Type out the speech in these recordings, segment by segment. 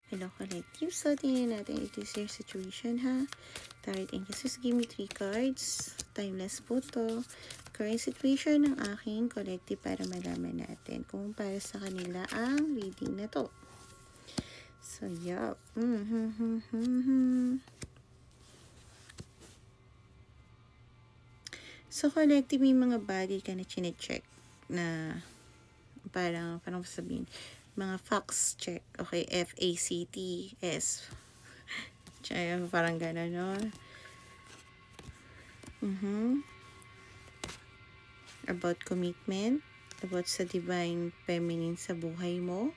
Hello, collective. So, tingnan natin. It is your situation, ha? Tarot Angels, just give me 3 cards. Timeless po to. Current situation ng aking collective para malaman natin kung para sa kanila ang reading na to. So, yup. So, collective, may mga bagay ka na chinecheck na parang sabihin, mga facts check. Okay, F-A-C-T-S. Parang gano'n, no? About commitment, about sa divine feminine sa buhay mo.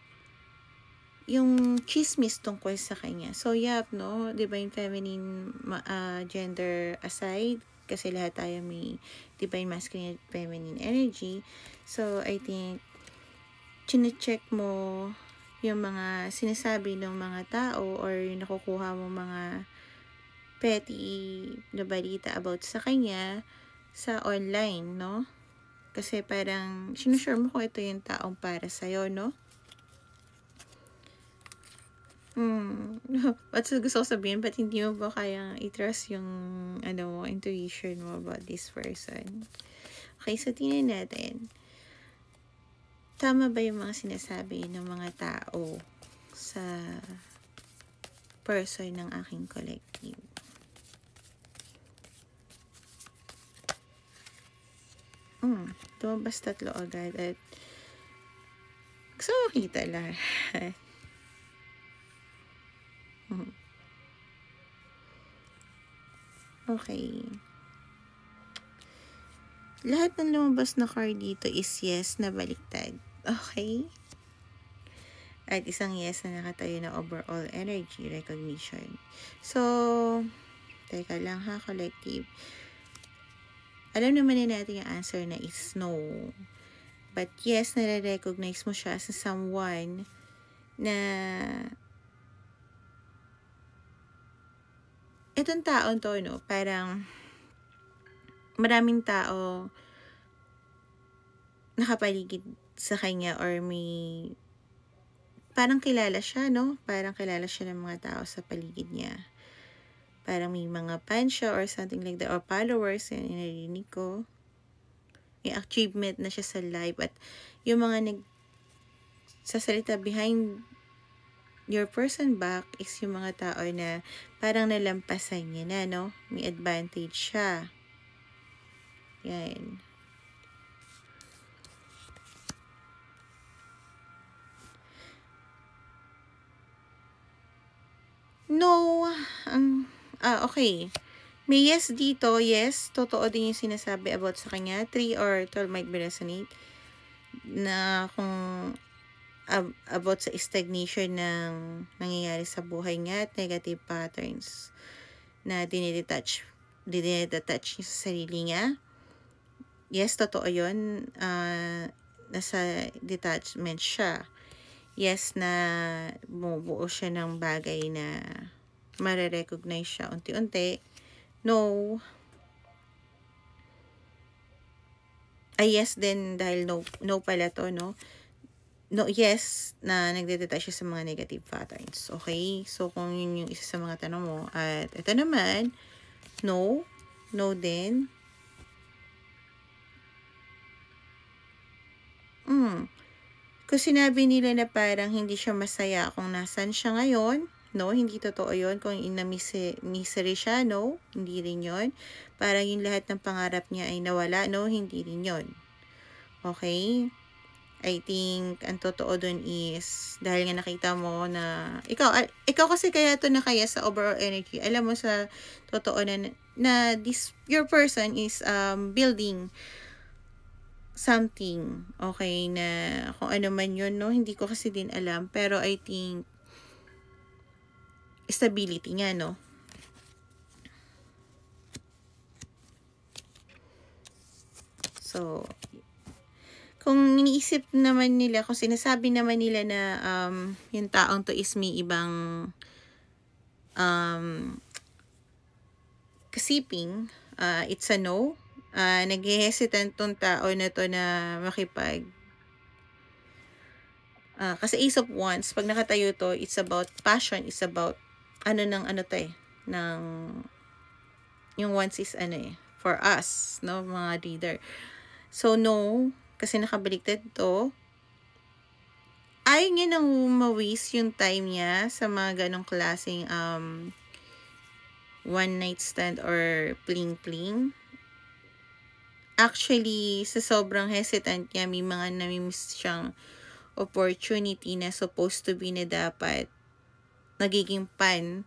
Yung chismis tungkol sa kanya. So, yap, no? Divine feminine gender aside, kasi lahat tayo may divine masculine at feminine energy. So, I think, chinecheck mo yung mga sinasabi ng mga tao or nakukuha mo mga petty na balita about sa kanya sa online, no? Kasi parang sinusure mo kung ito yung taong para sa'yo, no? What's gusto ko sabihin, but hindi mo ba kayang i-trust yung intuition mo about this person? Okay, so tingnan natin. Tama ba yung mga sinasabi ng mga tao sa person ng aking collective? Tumabas 3 agad at gusto makita lahat. Okay. Lahat ng lumabas na card dito is yes na baliktad. Okay? At isang yes na nakatayo na overall energy recognition. So, teka lang ha, collective. Alam naman na natin yung answer na is no. But yes, nare-recognize mo siya sa someone na itong taon to, no, parang maraming tao nakapaligid sa kanya or may parang kilala siya, no? Parang kilala siya ng mga tao sa paligid niya. Parang may mga fans siya or something like that, or followers, yan narinig ko. May achievement na siya sa life at yung mga nagsasalita behind your person back is yung mga tao na parang nalampasan niya na, no? May advantage siya. Yan. No. Okay. May yes dito. Yes, totoo din yung sinasabi about sa kanya. 3 or 12 might be resonate. Na kung about sa stagnation ng nangyayari sa buhay niya at negative patterns na dinidetach niya sa sarili niya. Yes, totoo yun. Nasa detachment siya. Yes, na bumubuo siya ng bagay na mare-recognize siya unti-unti. No. Yes din dahil no pala to, no? No, yes, na nagde-detach siya sa mga negative patterns. Okay? So, kung yun yung isa sa mga tanong mo. At ito naman, no. No din. Kung sinabi nila na parang hindi siya masaya kung nasan siya ngayon, no, hindi totoo yun. Kung misery siya, no, hindi rin yun. Parang yung lahat ng pangarap niya ay nawala, no, hindi rin yun. Okay? I think, ang totoo dun is, dahil nga nakita mo na, ikaw kasi kaya to na kaya sa overall energy, alam mo sa totoo na your person is building something, okay, na kung ano man yun, no, hindi ko kasi din alam, pero I think, stability nga, no. So, kung iniisip naman nila, kung sinasabi naman nila na yung taong to is may ibang kasiping, it's a no. Nag-hesitant tong tao na to na Kasi Ace of Wands, pag nakatayo to, it's about passion, it's about, ng, yung wands is for us, no, mga reader. So, no, kasi nakabaliktad to. Ayaw niya nang ma-waste yung time niya sa mga ganong klaseng, one night stand or pling-pling. Actually, sa sobrang hesitant niya, may mga namimiss siyang opportunity na supposed to be na dapat nagiging pan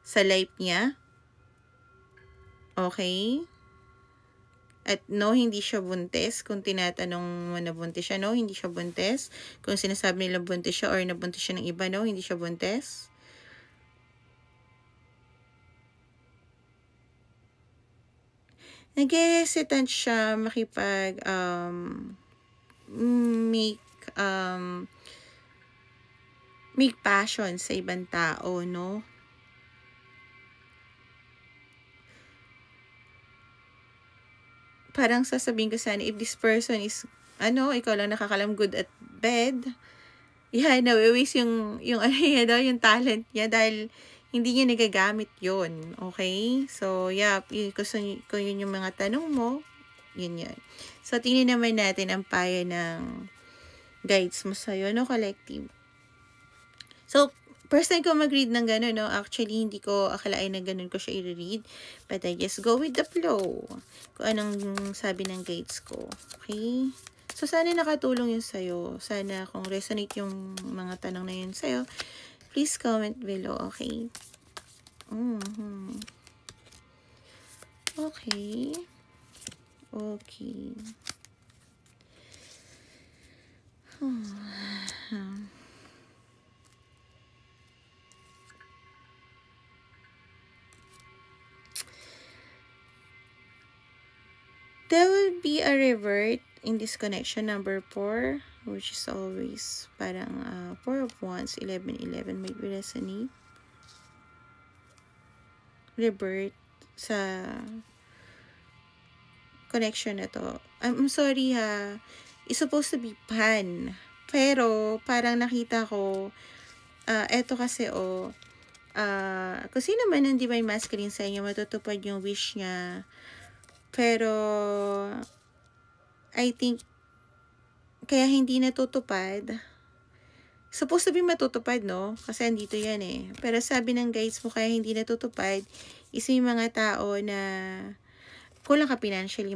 sa life niya. Okay? At no, hindi siya buntis. Kung tinatanong mo na buntis siya, no, hindi siya buntis. Kung sinasabi nila buntis siya or nabuntis siya ng iba, no, hindi siya buntis. Nag-hesitant siya makipag make passion sa ibang tao, no? Parang sasabihin ko sana, if this person is, ikaw lang nakakalam good at bed, nawi-waste yung yung talent niya dahil hindi niya nagagamit yun. Okay? So, kung yun yung mga tanong mo, yun. So, tingnan naman natin ang payo ng guides mo sa'yo, no, collective. So, first time ko mag-read ng gano'n, no? Actually, hindi ko akalain na gano'n ko siya i-read. But I just go with the flow. Kung anong sabi ng guides ko. Okay? So, sana nakatulong yun sa'yo. Sana kung resonate yung mga tanong na yun sa'yo, please comment below, okay? Okay. Okay. There will be a revert in this connection number 4, which is always parang 4 of Wands, 11-11 might resonate. Revert sa connection na to. I'm sorry ha, it's supposed to be pan. Pero parang nakita ko, eto kasi kung sino man ang Divine Masculine sa inyo, matutupad yung wish niya. Pero, I think, kaya hindi natutupad. Supposed to be matutupad, no? Kasi andito yan eh. Pero sabi ng guides mo, kaya hindi natutupad, is may mga tao na kulang ka financially,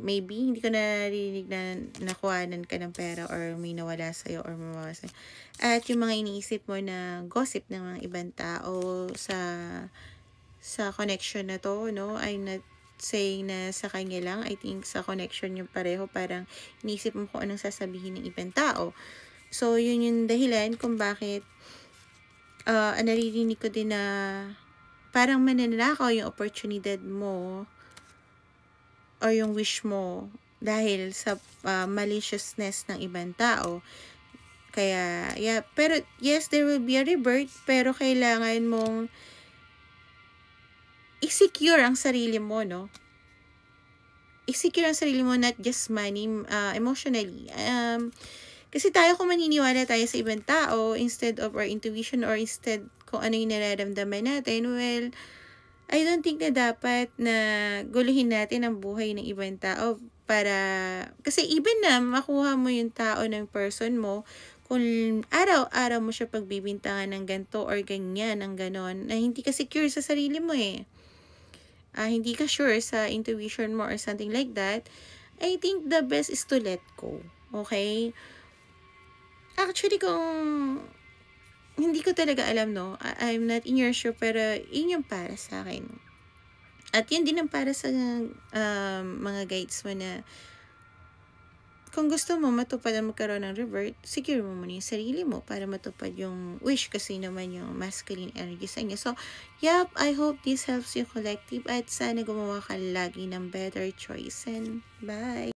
maybe, hindi ko narinig na nakuhanan ka ng pera or may nawala sa'yo or mawawa sa'yo. At yung mga iniisip mo na gossip ng mga ibang tao sa connection na to, no? I'm not saying na sa kanya lang. I think sa connection yung pareho, parang iniisip mo kung anong sasabihin ng ibang tao. So, yun yung dahilan kung bakit naririnig ko din na parang mananakaw yung oportunidad mo or yung wish mo dahil sa maliciousness ng ibang tao. Kaya, pero yes, there will be a rebirth, pero kailangan mong i-secure ang sarili mo, no? I-secure ang sarili mo, not just money, emotionally. Kasi tayo, kung maniniwala tayo sa ibang tao, instead of our intuition or instead kung ano yung nararamdaman natin, well, I don't think na dapat na guluhin natin ang buhay ng ibang tao kasi even na makuha mo yung tao ng person mo, kung araw-araw mo siya pagbibintangan ng ganito or ganyan, ng ganon, na hindi ka secure sa sarili mo eh. Hindi ka sure sa intuition mo or something like that, I think the best is to let go. Okay? Actually, kung hindi ko talaga alam, no? I'm not in your shoe, pero yun yung para sa akin. At yun din ang para sa mga guides mo na kung gusto mo matupad ang magkaroon ng revert, secure mo muna yung sarili mo para matupad yung wish, kasi naman yung masculine energy sa inyo. So, I hope this helps you, collective, at sana gumawa ka lagi ng better choice. And bye!